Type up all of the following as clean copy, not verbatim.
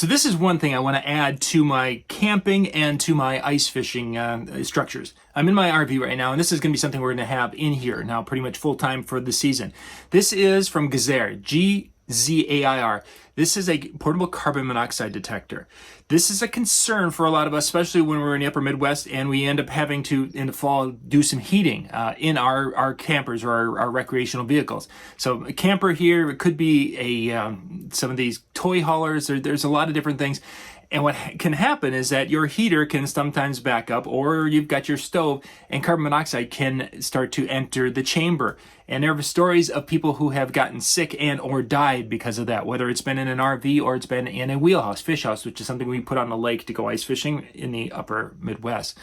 So this is one thing I want to add to my camping and to my ice fishing structures. I'm in my RV right now, and this is going to be something we're going to have in here now pretty much full time for the season. This is from GZAIR, GZAIR. This is a portable carbon monoxide detector. This is a concern for a lot of us, especially when we're in the upper Midwest and we end up having to, in the fall, do some heating in our campers or our recreational vehicles. So a camper here, it could be some of these toy haulers. There's a lot of different things. And what can happen is that your heater can sometimes back up, or you've got your stove, and carbon monoxide can start to enter the chamber. And there are stories of people who have gotten sick and or died because of that, whether it's been in an RV or it's been in a wheelhouse, fish house, which is something we put on the lake to go ice fishing in the upper Midwest.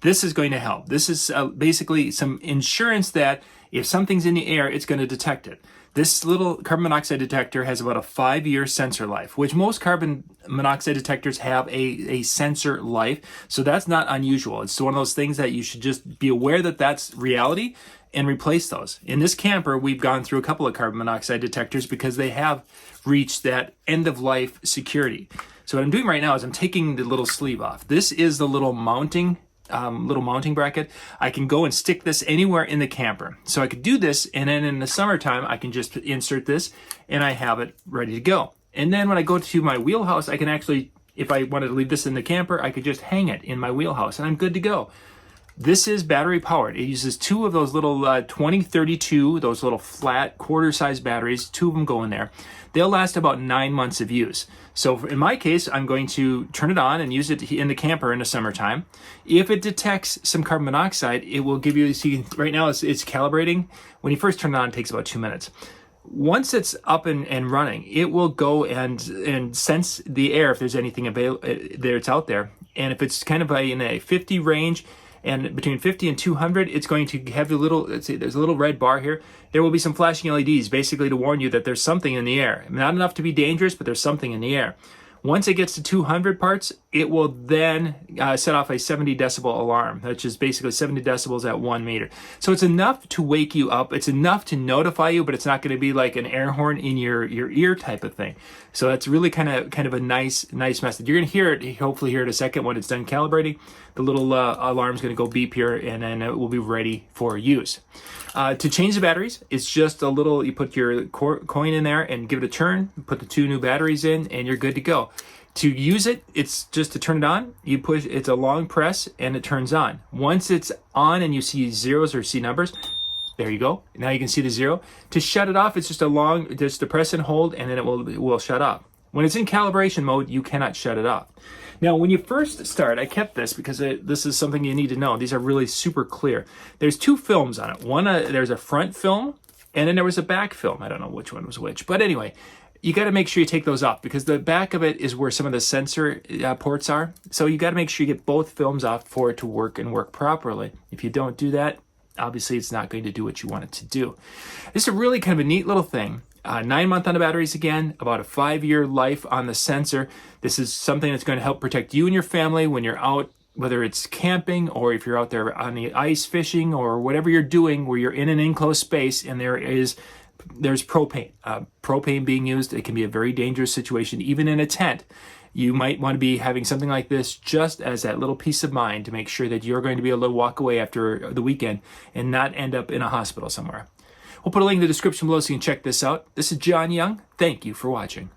This is going to help. This is basically some insurance that if something's in the air, it's going to detect it. This little carbon monoxide detector has about a 5-year sensor life, which most carbon monoxide detectors have a sensor life. So that's not unusual. It's one of those things that you should just be aware that that's reality and replace those. In this camper, we've gone through a couple of carbon monoxide detectors because they have reached that end of life security. So what I'm doing right now is I'm taking the little sleeve off. This is the little mounting bracket. I can go and stick this anywhere in the camper. So I could do this, and then in the summertime, I can just insert this and I have it ready to go. And then when I go to my wheelhouse, I can actually, if I wanted to leave this in the camper, I could just hang it in my wheelhouse and I'm good to go. This is battery powered. It uses 2 of those little 2032, those little flat quarter-size batteries. 2 of them go in there. They'll last about 9 months of use. So in my case, I'm going to turn it on and use it in the camper in the summertime. If it detects some carbon monoxide, it will give you, see, right now it's calibrating. When you first turn it on, it takes about 2 minutes. Once it's up and running, it will go and sense the air if there's anything that's out there. And if it's kind of in a 50 range, and between 50 and 200, it's going to have the little, let's see, there's a little red bar here. There will be some flashing LEDs, basically to warn you that there's something in the air. Not enough to be dangerous, but there's something in the air. Once it gets to 200 parts, it will then set off a 70 decibel alarm, which is basically 70 decibels at 1 meter. So it's enough to wake you up. It's enough to notify you, but it's not going to be like an air horn in your ear type of thing. So that's really kind of a nice message. You're going to hear it, hopefully hear it a second when it's done calibrating. The little alarm is going to go beep here, and then it will be ready for use. To change the batteries, it's just a little, you put your coin in there and give it a turn, put the 2 new batteries in, and you're good to go. To use it, it's just to turn it on, you push, it's a long press, and it turns on. Once it's on and you see zeros or see numbers, there you go. Now you can see the 0. To shut it off, it's just just to press and hold, and then it will shut off. When it's in calibration mode, you cannot shut it off. Now, when you first start, I kept this because this is something you need to know. These are really super clear. There's 2 films on it. One, there's a front film, and then there was a back film. I don't know which one was which. But anyway, you got to make sure you take those off because the back of it is where some of the sensor ports are. So you got to make sure you get both films off for it to work and work properly. If you don't do that, obviously it's not going to do what you want it to do. This is a really kind of a neat little thing. 9 months on the batteries again, about a 5-year life on the sensor. This is something that's going to help protect you and your family when you're out, whether it's camping or if you're out there on the ice fishing or whatever you're doing where you're in an enclosed space and there's propane. Propane being used, it can be a very dangerous situation, even in a tent. You might want to be having something like this just as that little peace of mind to make sure that you're going to be able to walk away after the weekend and not end up in a hospital somewhere. We'll put a link in the description below so you can check this out. This is John Young. Thank you for watching.